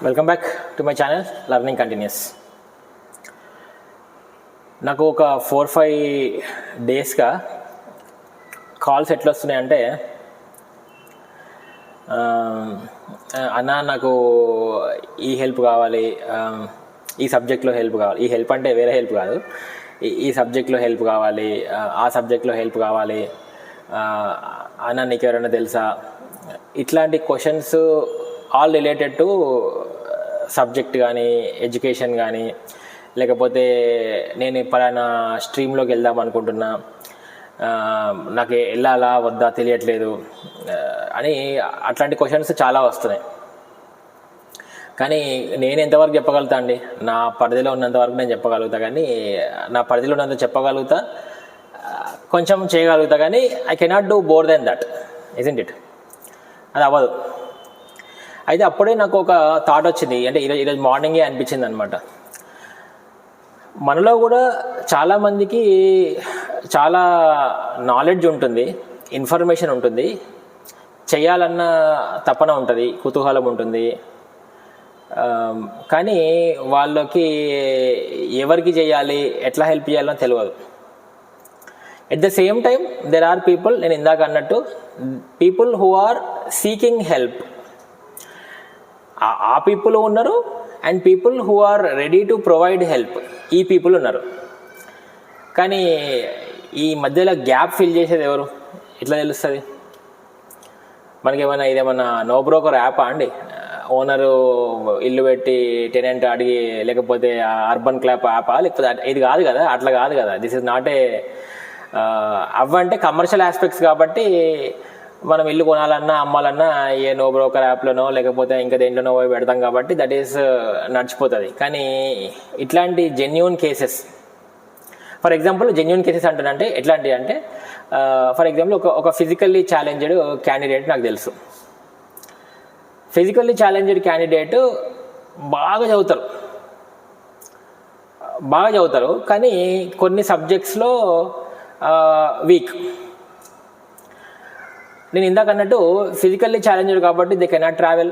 Welcome back to my channel learning continuous. నాకు ఒక 4-5 డేస్గా calls ఎట్లా వస్తున్నాయంటే, అన్న నాకు ఈ హెల్ప్ కావాలి, ఈ సబ్జెక్ట్లో హెల్ప్ కావాలి. ఈ హెల్ప్ అంటే వేరే హెల్ప్ కాదు, ఈ సబ్జెక్ట్లో హెల్ప్ కావాలి, ఆ సబ్జెక్ట్లో హెల్ప్ కావాలి, అన్న నీకు ఎవరైనా తెలుసా. ఇట్లాంటి questions all related to subject కానీ, ఎడ్యుకేషన్ కానీ, లేకపోతే నేను పలానా స్ట్రీమ్లోకి వెళ్దాం అనుకుంటున్నా, నాకు వెళ్ళాలా వద్దా తెలియట్లేదు అని అట్లాంటి క్వశ్చన్స్ చాలా వస్తున్నాయి. కానీ నేను ఎంతవరకు చెప్పగలుగుతా అండి, నా పరిధిలో ఉన్నంతవరకు నేను చెప్పగలుగుతా. కానీ నా పరిధిలో ఉన్నంత చెప్పగలుగుతా, కొంచెం చేయగలుగుతా. కానీ I cannot do more than that, isn't it? అది అవ్వదు. అయితే అప్పుడే నాకు ఒక థాట్ వచ్చింది, అంటే ఈరోజు మార్నింగే అనిపించింది అనమాట. మనలో కూడా చాలామందికి చాలా నాలెడ్జ్ ఉంటుంది, ఇన్ఫర్మేషన్ ఉంటుంది, చేయాలన్న తపన ఉంటుంది, కుతూహలం ఉంటుంది. కానీ వాళ్ళకి ఎవరికి చేయాలి, ఎట్లా హెల్ప్ చేయాలని తెలియదు. At the same time there are people, నేను ఇందాక అన్నట్టు, people who are seeking help. ఆ పీపుల్ ఉన్నారు, and people who are ready to provide help, ఈ పీపుల్ ఉన్నారు. కానీ ఈ మధ్యలో గ్యాప్ ఫిల్ చేసేది ఎవరు? ఎట్లా తెలుస్తుంది మనకేమైనా? ఇదేమన్నా నో బ్రోకర్ యాపా అండి? ఓనరు ఇల్లు పెట్టి టెనెంట్ అడిగి, లేకపోతే అర్బన్ క్లాప్ యాపా? లేకపోతే ఇది కాదు కదా, అట్లా కాదు కదా. దిస్ ఇస్ నాట్ ఏ అవ్వంటే కమర్షియల్ ఆస్పెక్ట్స్. కాబట్టి మనం ఇల్లు కొనాలన్నా అమ్మాలన్నా ఏ నో బ్రోకర్ యాప్లోనో లేకపోతే ఇంకా దేంట్లోనో పోయి పెడతాం, కాబట్టి దట్ ఈస్ నడిచిపోతుంది. కానీ ఇట్లాంటి genuine cases, for example genuine cases అంటానంటే ఎట్లాంటివి అంటే, ఫర్ ఎగ్జాంపుల్ ఒక ఫిజికల్లీ ఛాలెంజ్డ్ క్యాండిడేట్ నాకు తెలుసు. ఫిజికల్లీ ఛాలెంజ్డ్ క్యాండిడేట్ బాగా చదువుతారు, కానీ కొన్ని సబ్జెక్ట్స్లో వీక్. నేను ఇందాక అన్నట్టు ఫిజికల్లీ ఛాలెంజ్డ్ కాబట్టి దే కెనాట్ ట్రావెల్.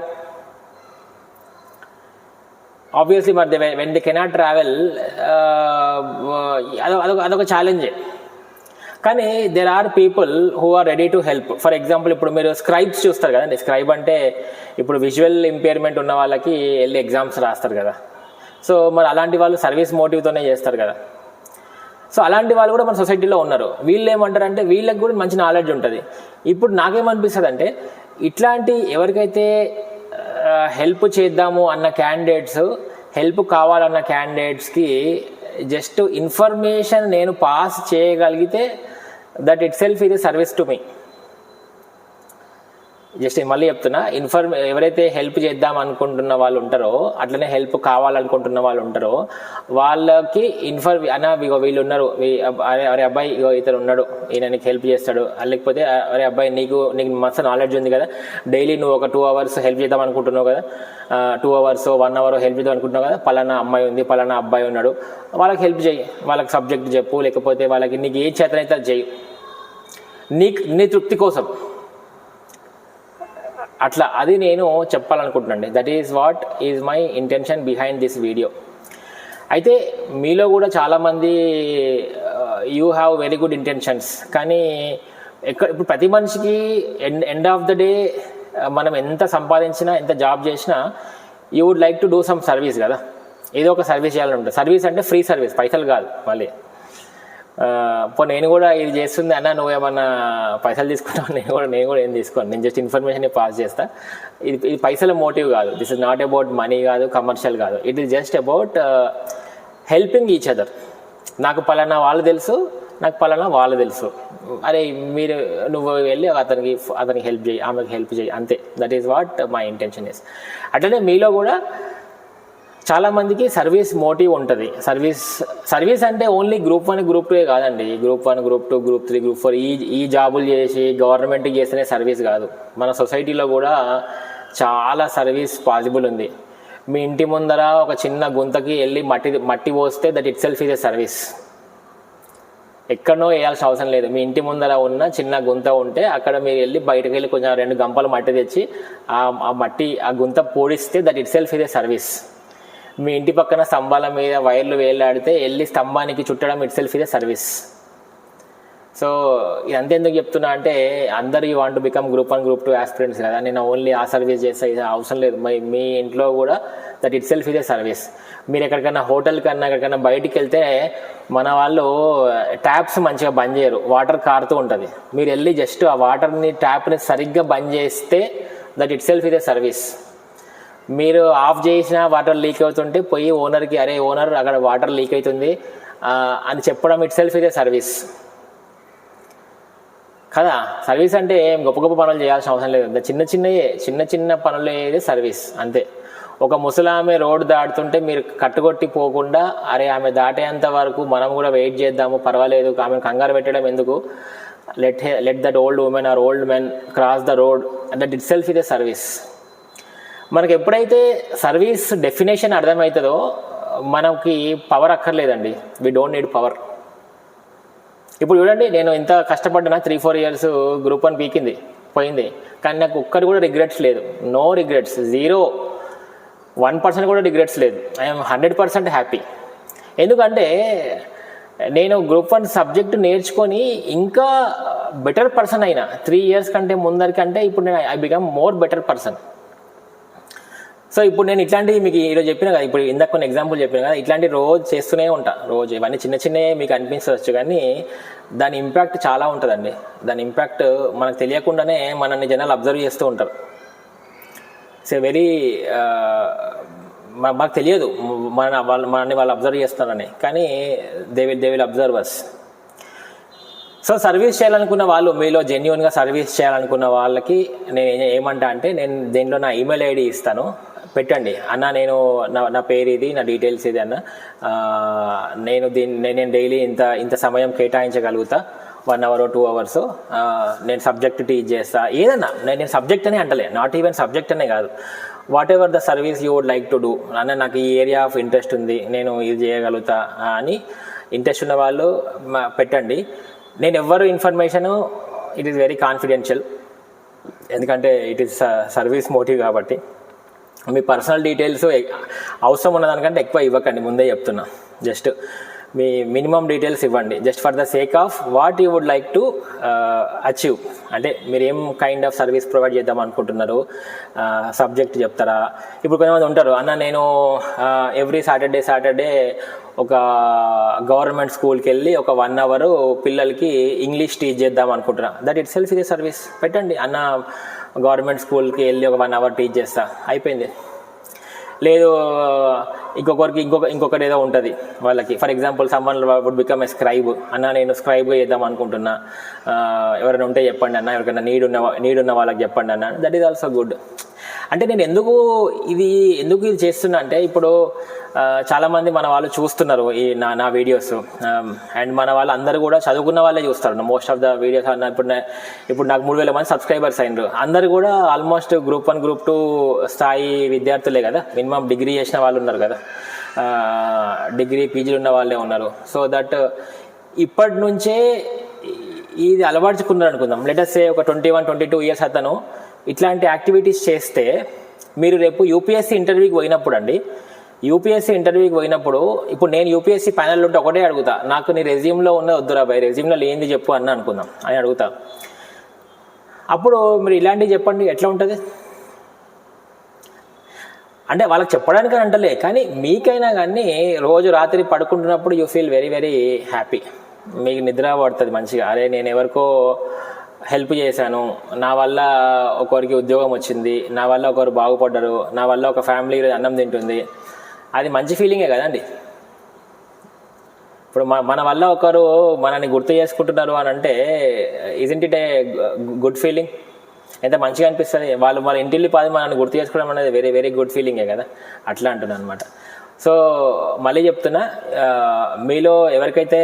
ఆబ్వియస్లీ మరి వెన్ దే కెనాట్ ట్రావెల్, అదొక ఛాలెంజే. కానీ there are people who are ready to help. For example ఇప్పుడు మీరు స్క్రైబ్స్ చూస్తారు కదండి. స్క్రైబ్ అంటే ఇప్పుడు విజువల్ ఇంపైర్మెంట్ ఉన్న వాళ్ళకి వెళ్ళి ఎగ్జామ్స్ రాస్తారు కదా. సో మరి అలాంటి వాళ్ళు సర్వీస్ మోటివ్తోనే చేస్తారు కదా. సో అలాంటి వాళ్ళు కూడా మన సొసైటీలో ఉన్నారు. వీళ్ళు ఏమంటారంటే, వీళ్ళకి కూడా మంచి నాలెడ్జ్ ఉంటుంది. ఇప్పుడు నాకేమనిపిస్తుంది అంటే, ఇట్లాంటి ఎవరికైతే హెల్ప్ చేద్దాము అన్న క్యాండిడేట్స్, హెల్ప్ కావాలన్న క్యాండిడేట్స్కి జస్ట్ ఇన్ఫర్మేషన్ నేను పాస్ చేయగలిగితే దట్ ఇట్ సెల్ఫ్ ఇది సర్వీస్ టు మీ. జస్ట్ మళ్ళీ చెప్తున్నా, ఎవరైతే హెల్ప్ చేద్దాం అనుకుంటున్న వాళ్ళు ఉంటారో, అట్లనే హెల్ప్ కావాలనుకుంటున్న వాళ్ళు ఉంటారో, వాళ్ళకి వీళ్ళు ఉన్నారు, అరే అబ్బాయి ఇతను ఉన్నాడు, ఈయన నీకు హెల్ప్ చేస్తాడు. లేకపోతే అరే అబ్బాయి నీకు మస్తు నాలెడ్జ్ ఉంది కదా, డైలీ నువ్వు ఒక 2 hours హెల్ప్ చేద్దాం అనుకుంటున్నావు కదా, 2 hours 1 hour హెల్ప్ చేద్దాం అనుకుంటున్నావు కదా, పలానా అమ్మాయి ఉంది, పలానా అబ్బాయి ఉన్నాడు, వాళ్ళకి హెల్ప్ చేయి, వాళ్ళకి సబ్జెక్ట్ చెప్పు, లేకపోతే వాళ్ళకి నీకు ఏ చేతనైతే చేయి, నీ తృప్తి కోసం. అట్లా అది నేను చెప్పాలనుకుంటున్నాను. That is what is my intention behind this video. అయితే మీలో కూడా చాలామంది you have very good intentions. కానీ ఇప్పుడు ప్రతి మనిషికి ఎండ్ ఆఫ్ ద డే మనం ఎంత సంపాదించినా, ఎంత జాబ్ చేసినా, you would like to do some service కదా. ఏదో ఒక సర్వీస్ చేయాలని ఉంటుంది. సర్వీస్ అంటే ఫ్రీ సర్వీస్, పైసలు కాదు. మళ్ళీ నేను కూడా ఇది చేస్తుంది అన్న, నువ్వు ఏమన్నా పైసలు తీసుకుంటావు? నేను కూడా ఏం తీసుకోను. నేను జస్ట్ ఇన్ఫర్మేషన్ పాస్ చేస్తా. ఇది పైసల మోటివ్ కాదు. This is not about money కాదు, కమర్షియల్ కాదు. It is just about helping each other. నాకు పలానా వాళ్ళు తెలుసు, నాకు పలానా వాళ్ళు తెలుసు. అరే నువ్వు వెళ్ళి అతనికి హెల్ప్ చేయి, ఆమెకి హెల్ప్ చేయి, అంతే. That is what my intention is. అట్లనే మీలో కూడా చాలామందికి సర్వీస్ మోటివ్ ఉంటుంది. సర్వీస్ అంటే ఓన్లీ Group 1 Group 2 కాదండి. Group 1 Group 2 Group 3 Group 4 ఈ జాబులు చేసి గవర్నమెంట్కి చేస్తేనే సర్వీస్ కాదు. మన సొసైటీలో కూడా చాలా సర్వీస్ పాసిబుల్ ఉంది. మీ ఇంటి ముందర ఒక చిన్న గుంతకి వెళ్ళి మట్టి పోస్తే that it self is a service. ఎక్కడనో వేయాల్సిన అవసరం లేదు. మీ ఇంటి ముందర ఉన్న చిన్న గుంత ఉంటే అక్కడ మీరు వెళ్ళి బయటకు వెళ్ళి కొంచెం 2 గంపలు మట్టి తెచ్చి ఆ మట్టి ఆ గుంత పోడిస్తే that it self is a service. మీ ఇంటి పక్కన స్తంభాల మీద వైర్లు వేలాడితే వెళ్ళి స్తంభానికి చుట్టడం it self is a service. So ఇదంతా ఎందుకు చెప్తున్నా అంటే అందరు you want to become group 1 group 2 aspirants కదా, నేను ఓన్లీ ఆ సర్వీస్ చేస్తే అవసరం లేదు. మీ ఇంట్లో కూడా that it self is a service. మీరు ఎక్కడికైనా హోటల్ కన్నా ఎక్కడికైనా బయటికి వెళ్తే మన వాళ్ళు ట్యాప్స్ మంచిగా బంద్ చేయరు, వాటర్ కారుతూ ఉంటుంది. మీరు వెళ్ళి జస్ట్ ఆ వాటర్ని ట్యాప్ని సరిగ్గా బంద్ చేస్తే that it self is a service. మీరు ఆఫ్ చేసిన వాటర్ లీక్ అవుతుంటే పోయి ఓనర్కి అరే ఓనర్ అక్కడ వాటర్ లీక్ అవుతుంది అని చెప్పడం it self is a service కదా. సర్వీస్ అంటే ఏం గొప్ప గొప్ప పనులు చేయాల్సిన అవసరం లేదు, చిన్న చిన్న పనులు ఏది సర్వీస్ అంతే. ఒక ముసలామె రోడ్డు దాటుతుంటే మీరు కట్టుకొట్టి పోకుండా అరే ఆమె దాటేంత వరకు మనం కూడా వెయిట్ చేద్దాము, పర్వాలేదు, ఆమెను కంగారు పెట్టడం ఎందుకు, let that old women or old men cross the road, that it self is a service. మనకు ఎప్పుడైతే సర్వీస్ డెఫినేషన్ అర్థమవుతుందో మనకి పవర్ అక్కర్లేదండి. We don't need power. ఇప్పుడు చూడండి, నేను ఇంత కష్టపడ్డా 3-4 years గ్రూప్ 1 పీకింది పోయింది, కానీ నాకు ఒక్కటి కూడా రిగ్రెట్స్ లేదు. నో రిగ్రెట్స్, 0-1% కూడా రిగ్రెట్స్ లేదు. I'm 100% happy. ఎందుకంటే నేను గ్రూప్ 1 సబ్జెక్ట్ నేర్చుకొని ఇంకా బెటర్ పర్సన్ అయినా 3 years కంటే ముందరికంటే ఇప్పుడు నేను I become more better person. So ఇప్పుడు నేను ఇట్లాంటివి మీకు ఈరోజు చెప్పిన కదా, ఇప్పుడు ఇందాక కొన్ని ఎగ్జాంపుల్ చెప్పిన కదా, ఇట్లాంటి రోజు చేస్తూనే ఉంటా. రోజు ఇవన్నీ చిన్నవి మీకు అనిపించవచ్చు, కానీ దాని ఇంపాక్ట్ చాలా ఉంటుందండి. దాని ఇంపాక్ట్ మనకు తెలియకుండానే మనల్ని జనాలు అబ్జర్వ్ చేస్తూ ఉంటారు. సో వెరీ మాకు తెలియదు మనల్ని వాళ్ళు అబ్జర్వ్ చేస్తారని, కానీ they will observe us. So service చేయాలనుకున్న వాళ్ళు, మీలో జెన్యున్గా సర్వీస్ చేయాలనుకున్న వాళ్ళకి నేను ఏమంటా అంటే, నేను దీంట్లో నా ఈమెయిల్ ఐడి ఇస్తాను, పెట్టండి అన్న, నేను నా పేరు ఇది, నా డీటెయిల్స్ ఇది అన్న, నేను డైలీ ఇంత సమయం కేటాయించగలుగుతా, 1 hour or 2 hours, నేను సబ్జెక్ట్ టీచ్ చేస్తా, ఏదన్నా. నేను సబ్జెక్ట్ అనే అంటలే, నాట్ ఈవెన్ సబ్జెక్ట్ అనే కాదు, whatever the service you would like to do అన్న, నాకు ఈ ఏరియా ఆఫ్ ఇంట్రెస్ట్ ఉంది, నేను ఇది చేయగలుగుతా అని ఇంట్రెస్ట్ ఉన్న వాళ్ళు పెట్టండి. నేను ఎవ్వరు information it is very confidential, ఎందుకంటే ఇట్ ఈస్ సర్వీస్ మోటివ్ కాబట్టి. మీ పర్సనల్ డీటెయిల్స్ అవసరం ఉన్నదానికంటే ఎక్కువ ఇవ్వకండి, ముందే చెప్తున్నా. జస్ట్ మీ మినిమం డీటెయిల్స్ ఇవ్వండి, just for the sake of what you would like to achieve. అంటే మీరు ఏం కైండ్ ఆఫ్ సర్వీస్ ప్రొవైడ్ చేద్దాం అనుకుంటున్నారు, సబ్జెక్ట్ చెప్తారా. ఇప్పుడు కొంతమంది ఉంటారు, అన్న నేను ఎవ్రీ సాటర్డే ఒక గవర్నమెంట్ స్కూల్కి వెళ్ళి ఒక 1 hour పిల్లలకి ఇంగ్లీష్ టీచ్ చేద్దాం అనుకుంటున్నా, దట్ ఇట్ సెల్ఫ్ ఇదే సర్వీస్. పెట్టండి అన్న, గవర్నమెంట్ స్కూల్కి వెళ్ళి ఒక 1 hour టీచ్ చేస్తా, అయిపోయింది. లేదు ఇంకొకటి ఏదో ఉంటుంది వాళ్ళకి, for example someone would become a scribe, అన్న నేను స్క్రైబ్గా చేద్దాం అనుకుంటున్నా, ఎవరైనా ఉంటే చెప్పండి అన్న, ఎవరికైనా నీడ్ ఉన్న వాళ్ళకి చెప్పండి అన్న, దట్ ఈజ్ ఆల్సో గుడ్. అంటే నేను ఎందుకు ఇది చేస్తున్నా అంటే, ఇప్పుడు చాలామంది మన వాళ్ళు చూస్తున్నారు ఈ నా వీడియోస్, అండ్ మన వాళ్ళు అందరూ కూడా చదువుకున్న వాళ్ళే చూస్తారు మోస్ట్ ఆఫ్ ద వీడియోస్. ఇప్పుడు నాకు 3,000 మంది సబ్స్క్రైబర్స్ అయినారు, అందరు కూడా ఆల్మోస్ట్ గ్రూప్ 1 గ్రూప్ 2 స్థాయి విద్యార్థులే కదా, మినిమం డిగ్రీ చేసిన వాళ్ళు ఉన్నారు కదా, డిగ్రీ పీజీలు ఉన్న వాళ్ళే ఉన్నారు. సో దట్ ఇప్పటి నుంచే ఇది అలవర్చుకున్నారు అనుకుందాం. లెటస్ సే ఒక 21-22 years అతను ఇట్లాంటి యాక్టివిటీస్ చేస్తే, మీరు రేపు యూపీఎస్సీ ఇంటర్వ్యూకి పోయినప్పుడు ఇప్పుడు నేను యూపీఎస్సీ ప్యానెల్ ఉంటే ఒకటే అడుగుతా, నాకు నీ రెజ్యూమ్లో ఉన్న వద్దురా బాయ్, రెజ్యూమ్లో లేనిది చెప్పు అన్న అనుకుందాం అని అడుగుతా. అప్పుడు మీరు ఇలాంటివి చెప్పండి, ఎట్లా ఉంటుంది అంటే వాళ్ళకి చెప్పడానికి అంటలే, కానీ మీకైనా కానీ రోజు రాత్రి పడుకుంటున్నప్పుడు you feel very very happy, మీకు నిద్ర పడుతుంది మంచిగా. అరే నేను ఎవరికో హెల్ప్ చేశాను, నా వల్ల ఒకరికి ఉద్యోగం వచ్చింది, నా వల్ల ఒకరు బాగుపడ్డారు, నా వల్ల ఒక ఫ్యామిలీ అన్నం తింటుంది, అది మంచి ఫీలింగే కదండి. ఇప్పుడు మన వల్ల ఒకరు మనల్ని గుర్తు చేసుకుంటున్నారు అని అంటే, isn't it a good feeling? ఎంత మంచిగా అనిపిస్తుంది. వాళ్ళు మన ఇంటిల్లి పాది మనల్ని గుర్తు చేసుకోవడం అనేది వెరీ వెరీ గుడ్ ఫీలింగే కదా, అట్లా అంటున్నాను అనమాట. సో మళ్ళీ చెప్తున్నా, మీలో ఎవరికైతే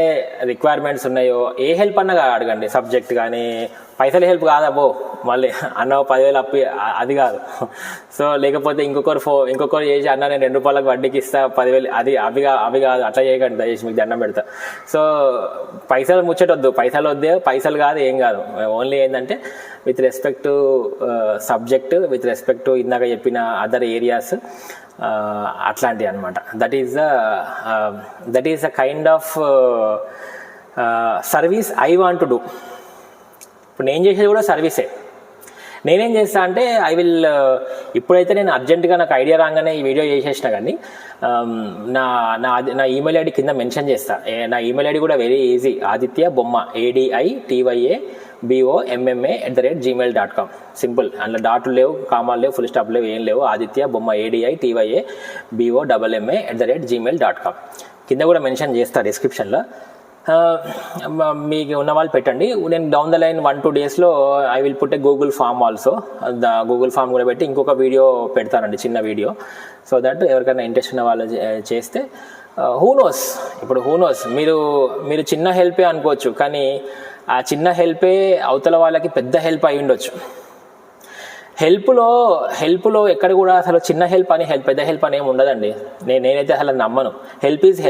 రిక్వైర్మెంట్స్ ఉన్నాయో ఏ హెల్ప్ అన్నగా అడగండి, సబ్జెక్ట్ కానీ పైసలు హెల్ప్ కాదబ్బో మళ్ళీ అన్న 10,000 అప్పి అది కాదు. సో లేకపోతే ఇంకొకరు చేసి అన్న నేను 2 రూపాయలకు వడ్డీకి ఇస్తా 10,000 అవి కాదు. అట్లా చేయకండి దయచేసి, మీకు దండం పెడతా. సో పైసలు ముచ్చటొద్దు, పైసలు కాదు ఏం కాదు. ఓన్లీ ఏంటంటే with respect to subject, with respect to ఇందాక చెప్పిన అదర్ ఏరియాస్, అట్లాంటివి అనమాట. That is a kind of service I want to do. ఇప్పుడు నేను చేసేది కూడా సర్వీసే. నేనేం చేస్తా అంటే ఇప్పుడైతే నేను అర్జెంటుగా నాకు ఐడియా రాగానే ఈ వీడియో చేసేసిన, కానీ నా ఈమెయిల్ ఐడి కింద మెన్షన్ చేస్తా. నా ఈమెయిల్ ఐడి కూడా వెరీ ఈజీ, ఆదిత్య బొమ్మ ADITYABOMMA@gmail.com. సింపుల్. అందులో డాట్లు లేవు, కామాలు లేవు, ఫుల్ స్టాప్ లేవు, ఏం లేవు. ఆదిత్య బొమ్మ ADITYABOMMA@gmail.com. కింద కూడా మెన్షన్ చేస్తా డిస్క్రిప్షన్లో. మీకు ఉన్న వాళ్ళు పెట్టండి. నేను డౌన్ ద లైన్ 1-2 డేస్లో I will put a Google form also. Google form కూడా పెట్టి ఇంకొక వీడియో పెడతానండి, చిన్న వీడియో. సో దట్ ఎవరికైనా ఇంట్రెస్ట్ ఉన్న వాళ్ళు చేస్తే హూ నోస్. ఇప్పుడు హూ నోస్, మీరు చిన్న హెల్పే అనుకోవచ్చు, కానీ ఆ చిన్న హెల్పే అవతల వాళ్ళకి పెద్ద హెల్ప్ అయి ఉండొచ్చు. హెల్ప్లో ఎక్కడ కూడా అసలు చిన్న హెల్ప్ అని పెద్ద హెల్ప్ అని ఏమి ఉండదండి. నేనైతే అసలు నమ్మను. Help is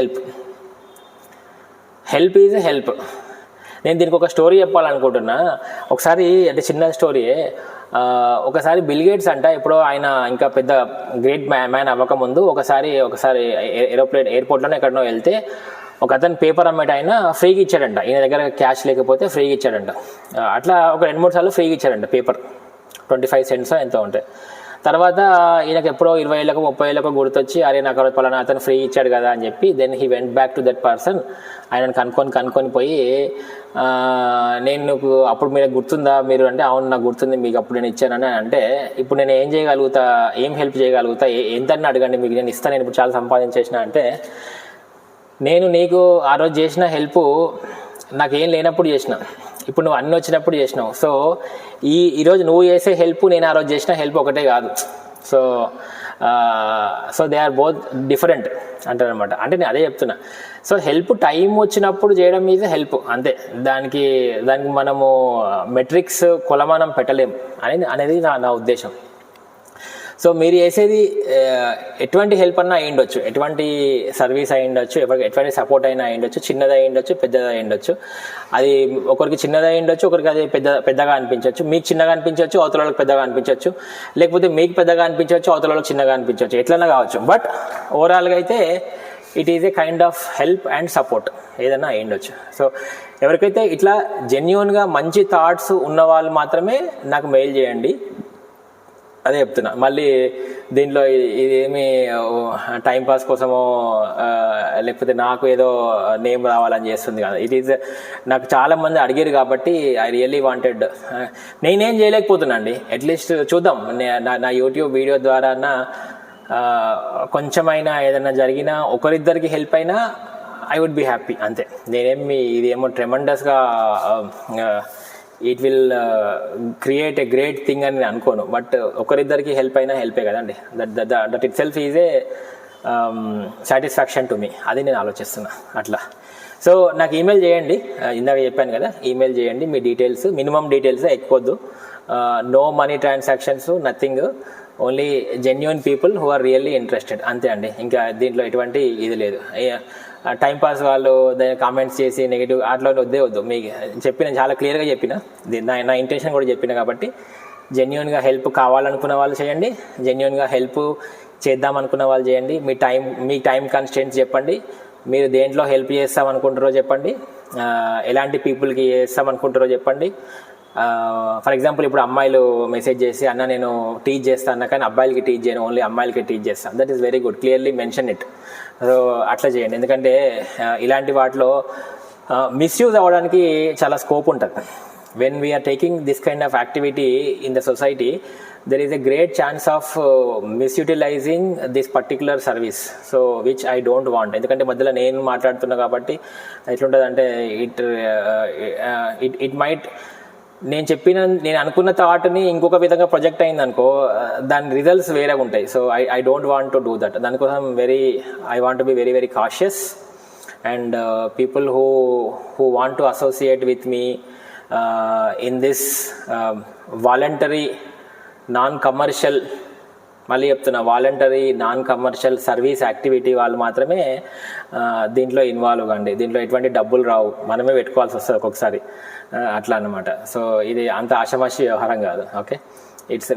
help. నేను దీనికి ఒక స్టోరీ చెప్పాలనుకుంటున్నా. ఒకసారి, అంటే చిన్న స్టోరీయే. ఒకసారి బిల్ గేట్స్ అంట, ఎప్పుడో ఆయన ఇంకా పెద్ద గ్రేట్ మ్యాన్ అవ్వకముందు ఒకసారి ఎయిర్పోర్ట్లోనే ఎక్కడనో వెళ్తే ఒక అతను పేపర్ అమ్మేట ఆయన ఫ్రీగా ఇచ్చాడంట. ఈయన దగ్గర క్యాష్ లేకపోతే ఫ్రీగా ఇచ్చాడంట. అట్లా ఒక 2-3 సార్లు ఫ్రీగా ఇచ్చాడంట పేపర్, 25 సెంట్స్ ఎంతో ఉంటాయి. తర్వాత ఈయనకు ఎప్పుడో 20 ఏళ్ళకో 30 ఏళ్ళకో గుర్తొచ్చి, అరే నాకు పలానా అతను ఫ్రీ ఇచ్చాడు కదా అని చెప్పి, then he went back to that person. ఆయనను కనుక్కొని పోయి, నేను నీకు అప్పుడు మీరు గుర్తుందా మీరు అంటే, అవును నాకు గుర్తుంది, మీకు అప్పుడు నేను ఇచ్చానని అంటే, ఇప్పుడు నేను ఏం చేయగలుగుతా, ఏం హెల్ప్ చేయగలుగుతా, ఎంతని అడగండి, మీకు నేను ఇస్తాను, నేను ఇప్పుడు చాలా సంపాదించేసిన అంటే, నేను నీకు ఆ రోజు చేసిన హెల్ప్ నాకేం లేనప్పుడు చేసిన, ఇప్పుడు నువ్వు అన్నీ వచ్చినప్పుడు చేసినావు. సో ఈరోజు నువ్వు చేసే హెల్ప్ నేను ఆ రోజు చేసిన హెల్ప్ ఒకటే కాదు. So they are both different అంటారనమాట. అంటే నేను అదే చెప్తున్నా. సో హెల్ప్ టైం వచ్చినప్పుడు చేయడం మీద హెల్ప్ అంతే. దానికి మనము మెట్రిక్స్ కొలమానం పెట్టలేము అనేది నా ఉద్దేశం. సో మీరు చేసేది ఎటువంటి హెల్ప్ అన్నా అయ్యిండొచ్చు, ఎటువంటి సర్వీస్ అయ్యిండొచ్చు, ఎటువంటి సపోర్ట్ అయినా అయ్యిండొచ్చు, చిన్నది అయ్యిండొచ్చు, పెద్దది అయ్యిండొచ్చు. అది ఒకరికి చిన్నది అయ్యిండొచ్చు, ఒకరికి అది పెద్దగా అనిపించవచ్చు. మీకు చిన్నగా అనిపించవచ్చు, అవతల వాళ్ళకి పెద్దగా అనిపించవచ్చు. లేకపోతే మీకు పెద్దగా అనిపించవచ్చు, అవతల వాళ్ళకి చిన్నగా అనిపించవచ్చు. ఎట్లన్నా కావచ్చు. బట్ ఓవరాల్గా అయితే it is a kind of help and support, ఏదైనా అయ్యిండొచ్చు. సో ఎవరికైతే ఇట్లా జెన్యూన్గా మంచి థాట్స్ ఉన్న వాళ్ళు మాత్రమే నాకు మెయిల్ చేయండి. అదే చెప్తున్నా. మళ్ళీ దీంట్లో ఇదేమి టైంపాస్ కోసమో లేకపోతే నాకు ఏదో నేమ్ రావాలని చేస్తుంది కదా. ఇట్ ఈజ్ నాకు చాలామంది అడిగారు కాబట్టి ఐ రియల్లీ వాంటెడ్. నేనేం చేయలేకపోతున్నా అండి. అట్లీస్ట్ చూద్దాం, నా యూట్యూబ్ వీడియో ద్వారా కొంచెమైనా ఏదైనా జరిగినా, ఒకరిద్దరికి హెల్ప్ అయినా ఐ వుడ్ బి హ్యాపీ అంతే. ఇదేమో ట్రెమండస్గా it will create a great thing అని నేను అనుకోను. బట్ ఒకరిద్దరికి హెల్ప్ అయినా హెల్పే కదండి. That it self is a satisfaction to me. అది నేను ఆలోచిస్తున్నా అట్లా. సో నాకు ఈమెయిల్ చేయండి. ఇందాక చెప్పాను కదా, ఈమెయిల్ చేయండి. మీ డీటెయిల్స్, మినిమం డీటెయిల్స్, ఎక్కువద్దు. No money transactions, nothing. Only genuine people who are really interested, అంతే అండి. ఇంకా దీంట్లో ఎటువంటి ఇది లేదు. టైంపాస్ వాళ్ళు దాన్ని కామెంట్స్ చేసి నెగిటివ్ అట్లా వద్దు. మీకు చెప్పిన చాలా క్లియర్గా చెప్పిన, నా ఇంటెన్షన్ కూడా చెప్పిన. కాబట్టి జెన్యూన్గా హెల్ప్ కావాలనుకున్న వాళ్ళు చేయండి, జెన్యూన్గా హెల్ప్ చేద్దామనుకున్న వాళ్ళు చేయండి. మీ టైం కన్స్టెంట్స్ చెప్పండి. మీరు దేంట్లో హెల్ప్ చేస్తామనుకుంటారో చెప్పండి, ఎలాంటి పీపుల్కి చేస్తామనుకుంటారో చెప్పండి. ఫర్ ఎగ్జాంపుల్ ఇప్పుడు అమ్మాయిలు మెసేజ్ చేసి, అన్న నేను టీచ్ చేస్తాను అన్న, కానీ అబ్బాయిలకి టీచ్ చేయను, ఓన్లీ అమ్మాయిలకి టీచ్ చేస్తాను. That is very good. Clearly mention it. So అట్లా చేయండి. ఎందుకంటే ఇలాంటి వాటిలో మిస్యూజ్ అవ్వడానికి చాలా స్కోప్ ఉంటుంది. When we are taking this kind of activity in the society, there is a great chance of misutilizing this particular service, so which I don't want. ఎందుకంటే మధ్యలో నేను మాట్లాడుతున్నా కాబట్టి ఎట్లుంటుంది అంటే ఇట్ మైట్, నేను అనుకున్న థాట్ని ఇంకొక విధంగా ప్రొజెక్ట్ అయింది అనుకో, దాని రిజల్ట్స్ వేరేగా ఉంటాయి. So I don't want to do that. దానికోసం I want to be very very cautious. And people who want to associate with me, in this voluntary non commercial, మళ్ళీ చెప్తున్నా, voluntary non commercial service activity వాళ్ళు మాత్రమే దీంట్లో involve కండి. దీంట్లో ఎటువంటి డబ్బులు రావు, మనమే పెట్టుకోవాల్సి వస్తుంది ఒక్కొక్కసారి, అట్లా అన్నమాట. సో ఇది అంత ఆషామాషి వ్యవహారం కాదు. ఓకే, ఇట్స్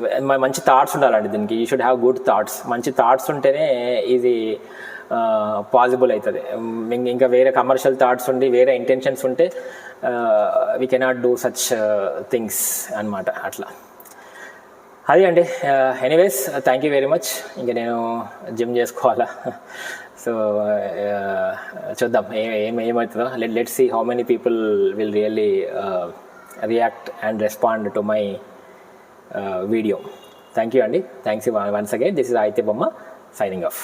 మంచి థాట్స్ ఉండాలండి దీనికి. You should have good thoughts. మంచి థాట్స్ ఉంటేనే ఇది పాసిబుల్ అవుతుంది. ఇంకా వేరే కమర్షియల్ థాట్స్ ఉండి వేరే ఇంటెన్షన్స్ ఉంటే we cannot do such things అన్నమాట. అట్లా అది అండి. Anyways, thank you very much. ఇంకా నేను జిమ్ చేసుకోవాలా. సో చూద్దాం ఏమవుతుందో. Let's see how many people will really react and respond to my video. Thank you అండి. Thanks once again. This is Aditya Bomma signing of.